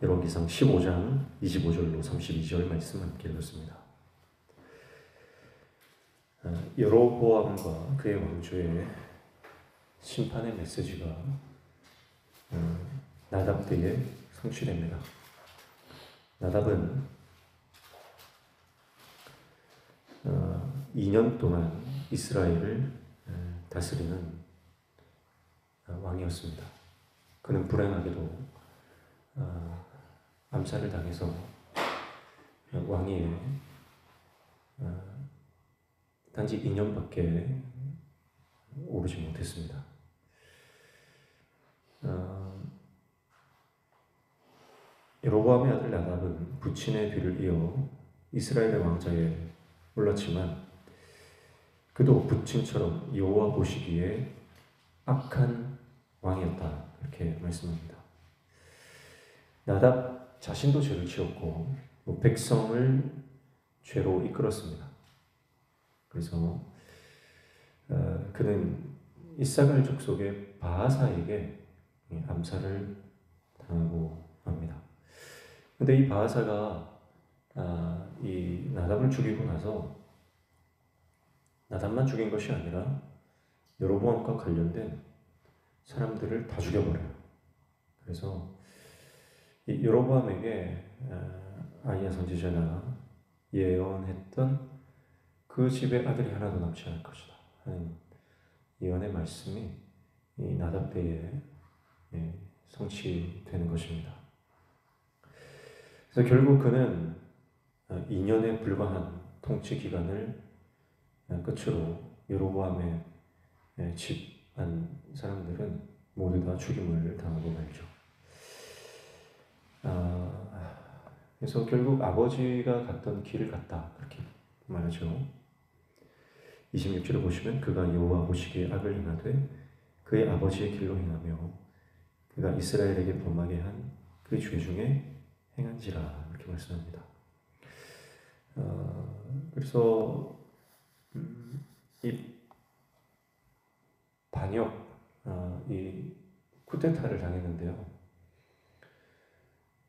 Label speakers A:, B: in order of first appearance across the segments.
A: 열왕기상 15장 25절로 32절 말씀 함께 읽었습니다. 여로보암과 그의 왕조의 심판의 메시지가 나답 때에 성취됩니다. 나답은 2년 동안 이스라엘을 다스리는 왕이었습니다. 그는 불행하게도 암살을 당해서 왕위에 단지 2년밖에 오르지 못했습니다. 여로보암의 아들 나답은 부친의 뒤를 이어 이스라엘의 왕좌에 올랐지만 그도 부친처럼 여호와 보시기에 악한 왕이었다, 이렇게 말씀합니다. 나답 자신도 죄를 지었고 백성을 죄로 이끌었습니다. 그래서 그는 이사갈 족속의 바하사에게 암살을 당하고 맙니다. 그런데 이 바하사가 이 나답을 죽이고 나서 나답만 죽인 것이 아니라 여로보암과 관련된 사람들을 다 죽여버려요. 그래서 이 여로보암에게 아히야 선지자가 예언했던 그 집에 아들이 하나도 남지 않을 것이다 하는 예언의 말씀이 이 나답 때에 성취되는 것입니다. 그래서 결국 그는 2년에 불과한 통치 기간을 끝으로 여로보암의 집안 사람들은 모두 다 죽임을 당하고 말죠. 그래서 결국 아버지가 갔던 길을 갔다, 그렇게 말하죠. 26절을 보시면 그가 여호와 보시기에 악을 행하되 그의 아버지의 길로 행하며 그가 이스라엘에게 범하게 한 그 죄 중에 행한지라, 이렇게 말씀합니다. 그래서 이 반역, 이 쿠데타를 당했는데요.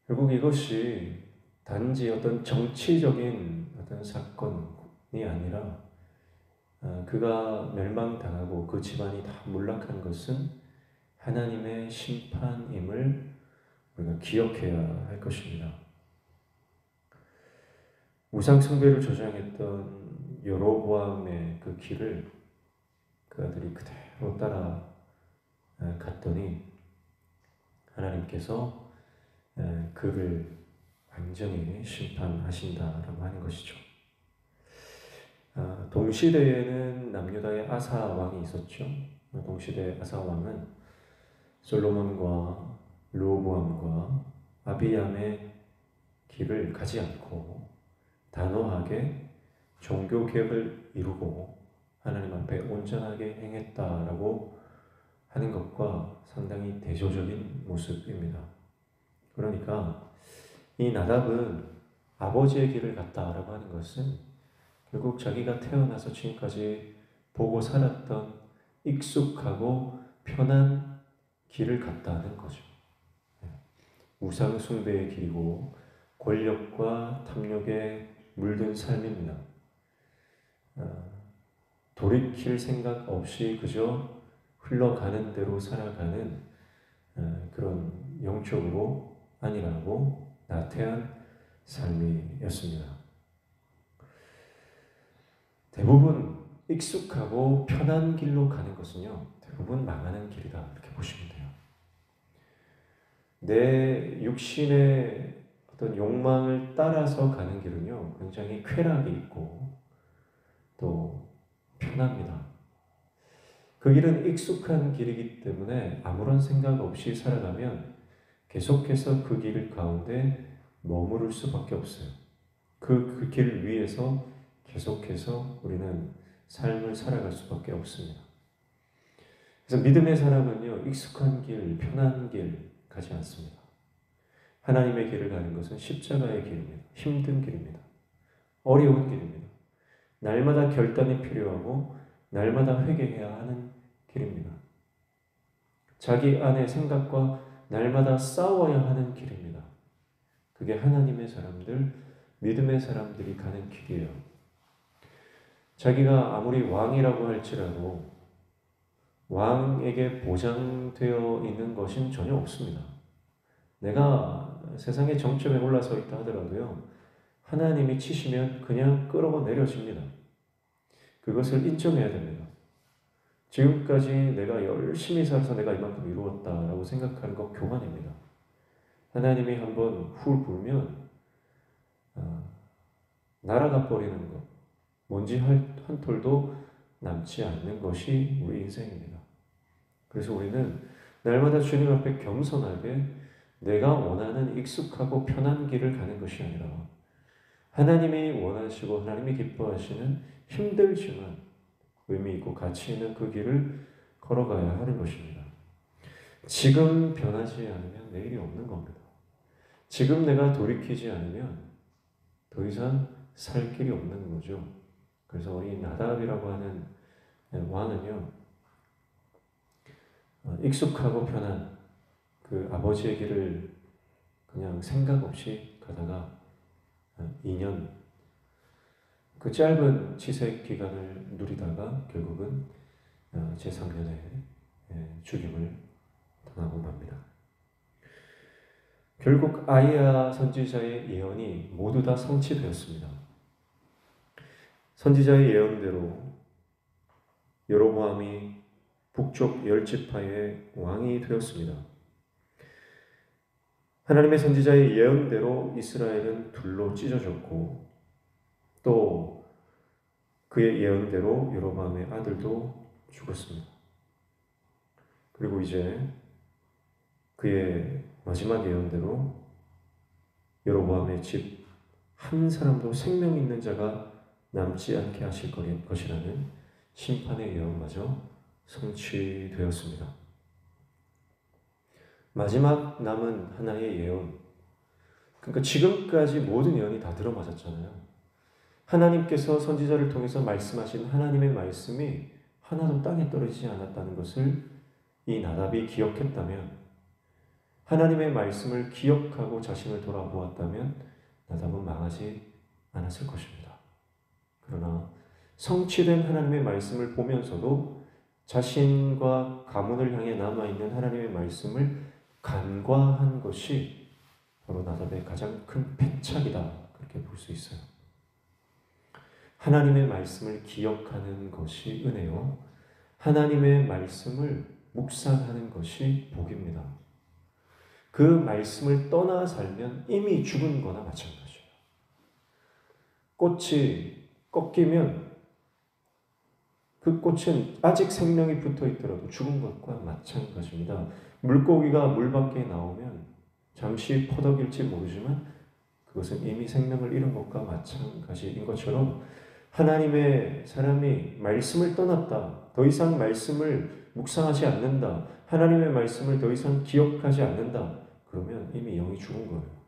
A: 결국 이것이 단지 어떤 정치적인 어떤 사건이 아니라 그가 멸망당하고 그 집안이 다 몰락한 것은 하나님의 심판임을 우리가 기억해야 할 것입니다. 우상 숭배를 조장했던 여로보암의 그 길을 그 아들이 그대로 따라 갔더니 하나님께서 그를 완전히 심판하신다라고 하는 것이죠. 동시대에는 남유다의 아사 왕이 있었죠. 동시대 아사 왕은 솔로몬과 르호보암과 아비얌의 길을 가지 않고 단호하게 종교 개혁을 이루고 하나님 앞에 온전하게 행했다라고 하는 것과 상당히 대조적인 모습입니다. 그러니까 이 나답은 아버지의 길을 갔다라고 하는 것은 결국 자기가 태어나서 지금까지 보고 살았던 익숙하고 편한 길을 갔다는 거죠. 우상 숭배의 길이고 권력과 탐욕에 물든 삶입니다. 돌이킬 생각 없이 그저 흘러가는 대로 살아가는 그런 영적으로 아니라고 나태한 삶이었습니다. 대부분 익숙하고 편한 길로 가는 것은요, 대부분 망하는 길이다, 이렇게 보시면 돼요. 내 육신의 어떤 욕망을 따라서 가는 길은요, 굉장히 쾌락이 있고 또 편합니다. 그 길은 익숙한 길이기 때문에 아무런 생각 없이 살아가면 계속해서 그 길 가운데 머무를 수밖에 없어요. 그 길 위에서 계속해서 우리는 삶을 살아갈 수밖에 없습니다. 그래서 믿음의 사람은요, 익숙한 길, 편한 길 가지 않습니다. 하나님의 길을 가는 것은 십자가의 길입니다. 힘든 길입니다. 어려운 길입니다. 날마다 결단이 필요하고 날마다 회개해야 하는 길입니다. 자기 안의 생각과 날마다 싸워야 하는 길입니다. 그게 하나님의 사람들, 믿음의 사람들이 가는 길이에요. 자기가 아무리 왕이라고 할지라도 왕에게 보장되어 있는 것은 전혀 없습니다. 내가 세상의 정점에 올라서 있다 하더라도요, 하나님이 치시면 그냥 끌어 내려집니다. 그것을 인정해야 됩니다. 지금까지 내가 열심히 살아서 내가 이만큼 이루었다라고 생각하는 것 교만입니다. 하나님이 한번 훌 불면 날아가 버리는 것, 먼지 한 톨도 남지 않는 것이 우리 인생입니다. 그래서 우리는 날마다 주님 앞에 겸손하게 내가 원하는 익숙하고 편한 길을 가는 것이 아니라 하나님이 원하시고 하나님이 기뻐하시는 힘들지만 의미 있고 가치 있는 그 길을 걸어가야 하는 것입니다. 지금 변하지 않으면 내일이 없는 겁니다. 지금 내가 돌이키지 않으면 더 이상 살 길이 없는 거죠. 그래서 이 나답이라고 하는 왕은요, 익숙하고 편한 그 아버지의 길을 그냥 생각 없이 가다가 2년 그 짧은 치색 기간을 누리다가 결국은 제3년에 죽임을 당하고 맙니다. 결국 아이야 선지자의 예언이 모두 다 성취되었습니다. 선지자의 예언대로 여로보암이 북쪽 10지파의 왕이 되었습니다. 하나님의 선지자의 예언대로 이스라엘은 둘로 찢어졌고 또 그의 예언대로 여로보암의 아들도 죽었습니다. 그리고 이제 그의 마지막 예언대로 여로보암의 집 한 사람도 생명 있는 자가 남지 않게 하실 것이라는 심판의 예언마저 성취되었습니다. 마지막 남은 하나의 예언. 그러니까 지금까지 모든 예언이 다 들어맞았잖아요. 하나님께서 선지자를 통해서 말씀하신 하나님의 말씀이 하나도 땅에 떨어지지 않았다는 것을 이 나답이 기억했다면, 하나님의 말씀을 기억하고 자신을 돌아보았다면 나답은 망하지 않았을 것입니다. 그러나 성취된 하나님의 말씀을 보면서도 자신과 가문을 향해 남아있는 하나님의 말씀을 간과한 것이 바로 나답의 가장 큰 패착이다, 그렇게 볼 수 있어요. 하나님의 말씀을 기억하는 것이 은혜요, 하나님의 말씀을 묵상하는 것이 복입니다. 그 말씀을 떠나 살면 이미 죽은 거나 마찬가지예요. 꽃이 꺾이면 그 꽃은 아직 생명이 붙어 있더라도 죽은 것과 마찬가지입니다. 물고기가 물 밖에 나오면 잠시 퍼덕일지 모르지만 그것은 이미 생명을 잃은 것과 마찬가지인 것처럼, 하나님의 사람이 말씀을 떠났다, 더 이상 말씀을 묵상하지 않는다, 하나님의 말씀을 더 이상 기억하지 않는다, 그러면 이미 영이 죽은 거예요.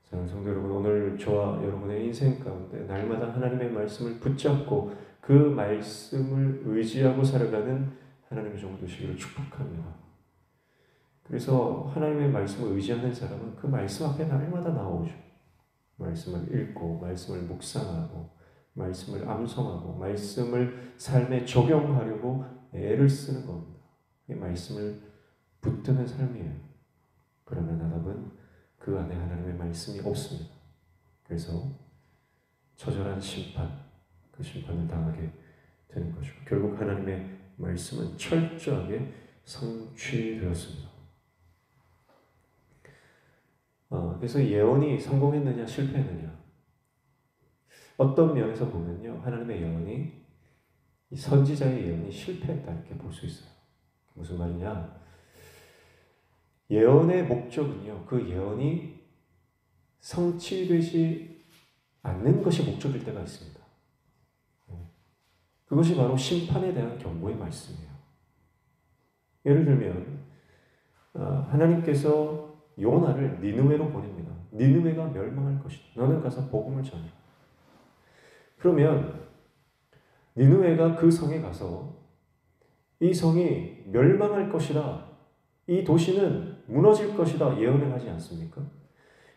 A: 사랑하는 성도 여러분, 오늘 저와 여러분의 인생 가운데 날마다 하나님의 말씀을 붙잡고 그 말씀을 의지하고 살아가는 하나님의 종 되시기를 축복합니다. 그래서 하나님의 말씀을 의지하는 사람은 그 말씀 앞에 날마다 나오죠. 말씀을 읽고 말씀을 묵상하고 말씀을 암송하고 말씀을 삶에 적용하려고 애를 쓰는 겁니다. 이 말씀을 붙드는 삶이에요. 그러나 나답은 그 안에 하나님의 말씀이 없습니다. 그래서 처절한 심판, 그 심판을 당하게 되는 거죠. 결국 하나님의 말씀은 철저하게 성취되었습니다. 그래서 예언이 성공했느냐 실패했느냐, 어떤 면에서 보면요, 하나님의 예언이, 이 선지자의 예언이 실패했다, 이렇게 볼 수 있어요. 무슨 말이냐, 예언의 목적은요, 그 예언이 성취되지 않는 것이 목적일 때가 있습니다. 그것이 바로 심판에 대한 경고의 말씀이에요. 예를 들면 하나님께서 요나를 니느웨로 보냅니다. 니느웨가 멸망할 것이다. 너는 가서 복음을 전해. 그러면 니느웨가 그 성에 가서 이 성이 멸망할 것이다, 이 도시는 무너질 것이다 예언을 하지 않습니까?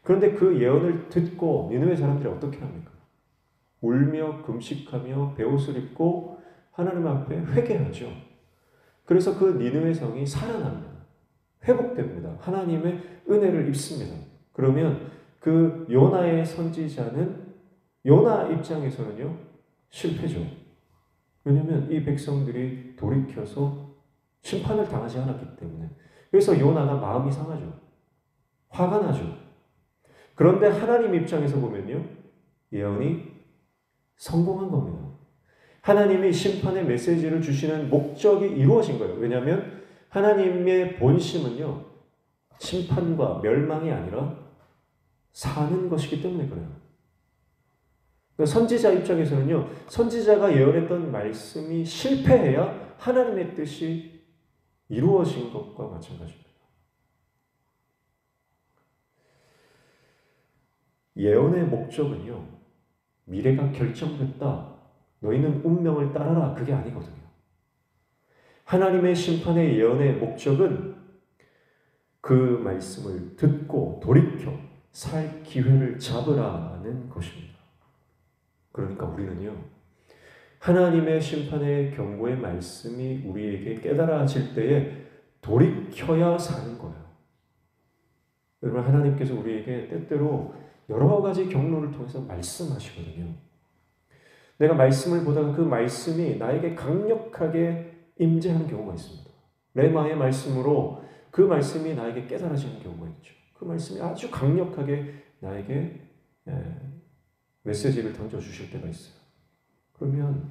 A: 그런데 그 예언을 듣고 니느웨 사람들이 어떻게 합니까? 울며 금식하며 베옷을 입고 하나님 앞에 회개하죠. 그래서 그 니느웨 성이 살아납니다. 회복됩니다. 하나님의 은혜를 입습니다. 그러면 그 요나의 선지자는 요나 입장에서는요 실패죠. 왜냐하면 이 백성들이 돌이켜서 심판을 당하지 않았기 때문에. 그래서 요나가 마음이 상하죠. 화가 나죠. 그런데 하나님 입장에서 보면요 예언이 성공한 겁니다. 하나님이 심판의 메시지를 주시는 목적이 이루어진 거예요. 왜냐하면 하나님의 본심은요 심판과 멸망이 아니라 사는 것이기 때문에 그래요. 그러니까 선지자 입장에서는요 선지자가 예언했던 말씀이 실패해야 하나님의 뜻이 이루어진 것과 마찬가지입니다. 예언의 목적은요 미래가 결정됐다, 너희는 운명을 따라라, 그게 아니거든요. 하나님의 심판의 예언의 목적은 그 말씀을 듣고 돌이켜 살 기회를 잡으라는 것입니다. 그러니까 우리는요 하나님의 심판의 경고의 말씀이 우리에게 깨달아질 때에 돌이켜야 사는 거예요. 여러분, 하나님께서 우리에게 때때로 여러 가지 경로를 통해서 말씀하시거든요. 내가 말씀을 보다가 그 말씀이 나에게 강력하게 임재하는 경우가 있습니다. 레마의 말씀으로 그 말씀이 나에게 깨달아지는 경우가 있죠. 그 말씀이 아주 강력하게 나에게 메시지를 던져주실 때가 있어요. 그러면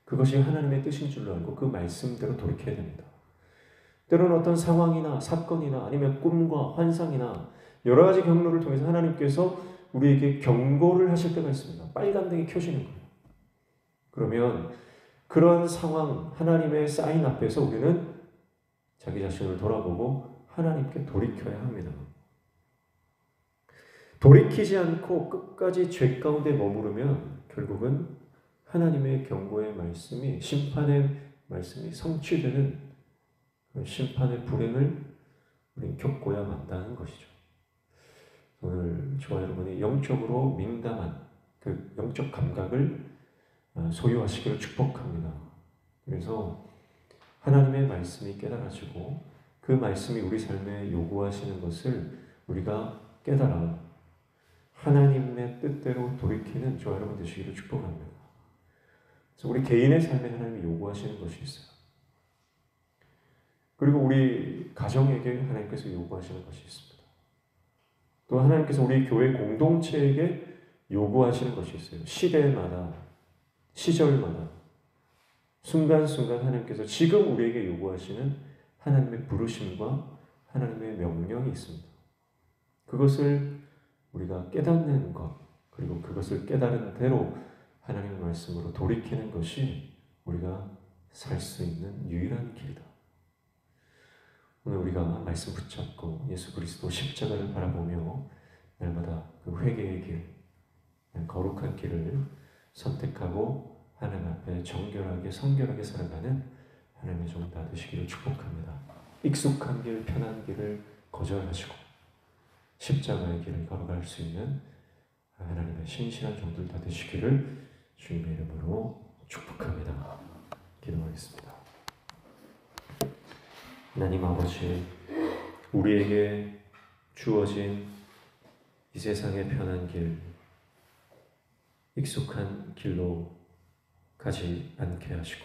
A: 그것이 하나님의 뜻인 줄로 알고 그 말씀대로 돌이켜야 됩니다. 때로는 어떤 상황이나 사건이나 아니면 꿈과 환상이나 여러 가지 경로를 통해서 하나님께서 우리에게 경고를 하실 때가 있습니다. 빨간등이 켜지는 거예요. 그러면 그런 상황, 하나님의 사인 앞에서 우리는 자기 자신을 돌아보고 하나님께 돌이켜야 합니다. 돌이키지 않고 끝까지 죄 가운데 머무르면 결국은 하나님의 경고의 말씀이, 심판의 말씀이 성취되는 심판의 불행을 우리는 겪고야 만다는 것이죠. 오늘 저와 여러분이 영적으로 민감한 그 영적 감각을 소유하시기를 축복합니다. 그래서 하나님의 말씀이 깨달아지고 그 말씀이 우리 삶에 요구하시는 것을 우리가 깨달아 하나님의 뜻대로 돌이키는 저와 여러분 되시기를 축복합니다. 그래서 우리 개인의 삶에 하나님이 요구하시는 것이 있어요. 그리고 우리 가정에게 하나님께서 요구하시는 것이 있습니다. 또 하나님께서 우리 교회 공동체에게 요구하시는 것이 있어요. 시대마다, 시절마다, 순간순간 하나님께서 지금 우리에게 요구하시는 하나님의 부르심과 하나님의 명령이 있습니다. 그것을 우리가 깨닫는 것, 그리고 그것을 깨달은 대로 하나님의 말씀으로 돌이키는 것이 우리가 살 수 있는 유일한 길이다. 오늘 우리가 말씀 붙잡고 예수 그리스도 십자가를 바라보며 날마다 그 회개의 길, 거룩한 길을 선택하고 하나님 앞에 정결하게 성결하게 살아가는 하나님의 종 다 되시기를 축복합니다. 익숙한 길, 편한 길을 거절하시고 십자가의 길을 걸어갈 수 있는 하나님의 신실한 종들 다 되시기를 주님의 이름으로 축복합니다. 기도하겠습니다. 하나님 아버지, 우리에게 주어진 이 세상의 편한 길, 익숙한 길로 가지 않게 하시고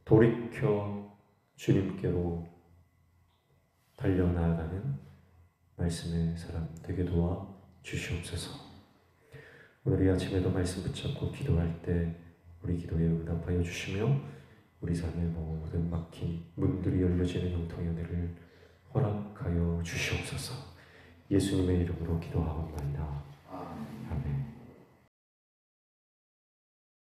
A: 돌이켜 주님께로 달려나가는 말씀의 사람 되게 도와 주시옵소서. 오늘 이 아침에도 말씀 붙잡고 기도할 때 우리 기도에 응답하여 주시며 우리 삶의 모든 막힌 문들이 열려지는 형통의 은혜를 허락하여 주시옵소서. 예수님의 이름으로 기도하옵나이다.